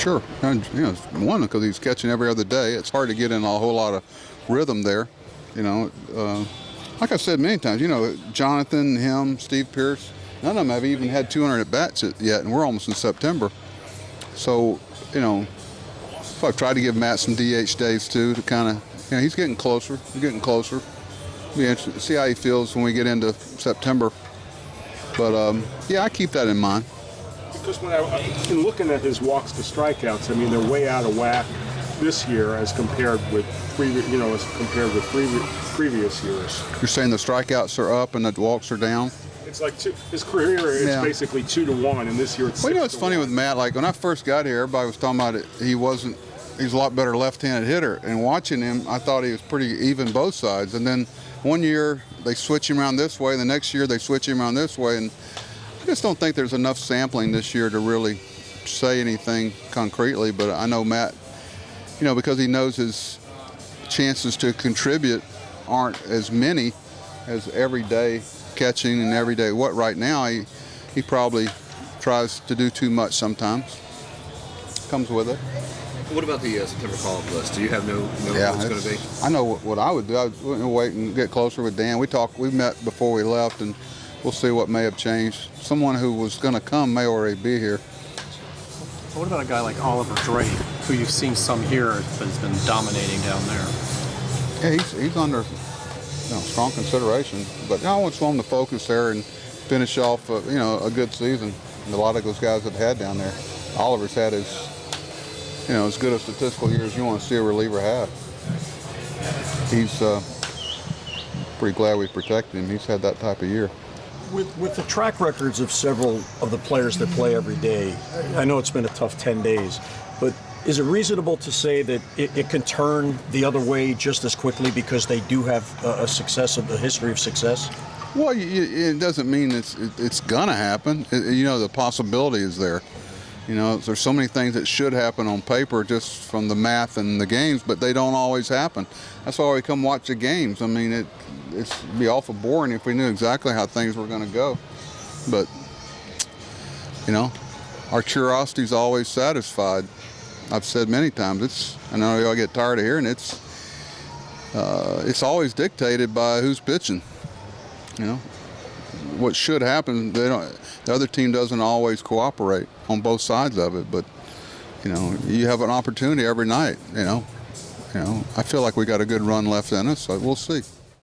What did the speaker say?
Sure. And, one, because he's catching every other day. It's hard to get in a whole lot of rhythm there. Like I've said many times, Jonathan, him, Steve Pierce, none of them have even had 200 at-bats yet, and we're almost in September. So, so I've tried to give Matt some DH days, too, to kind of, he's getting closer. He's getting closer. Be interesting to see how he feels when we get into September. But, I keep that in mind. Because when in looking at his walks to strikeouts, I mean, they're way out of whack this year as compared with previous years. You're saying the strikeouts are up and the walks are down? It's like his career is basically 2-1, and this year it's 6-1. Well, it's funny with Matt. Like when I first got here, everybody was talking about it. He's a lot better left-handed hitter. And watching him, I thought he was pretty even both sides. And then one year they switch him around this way, and the next year they switch him around this way. And I just don't think there's enough sampling this year to really say anything concretely. But I know Matt, because he knows his chances to contribute aren't as many as every day catching and every day. What right now he probably tries to do too much sometimes. Comes with it. What about the September call-up list? Do you have no what it's going to be? I know what I would do. I would wait and get closer with Dan. We met before we left, and we'll see what may have changed. Someone who was going to come may already be here. What about a guy like Oliver Drake, who you've seen some here, but has been dominating down there? Yeah, he's under strong consideration. But I want him to focus there and finish off a good season. And a lot of those guys have had down there. Oliver's had his as good a statistical year as you want to see a reliever have. He's pretty glad we protected him. He's had that type of year. With the track records of several of the players that play every day, I know it's been a tough 10 days, but is it reasonable to say that it can turn the other way just as quickly because they do have a history of success? Well, it doesn't mean it's going to happen. The possibility is there. There's so many things that should happen on paper just from the math and the games, but they don't always happen. That's why we come watch the games. I mean, it'd be awful boring if we knew exactly how things were going to go. But, our curiosity's always satisfied. I've said many times, I know y'all get tired of hearing it's always dictated by who's pitching. What should happen, the other team doesn't always cooperate on both sides of it, but you have an opportunity every night. I feel like we got a good run left in us, so we'll see.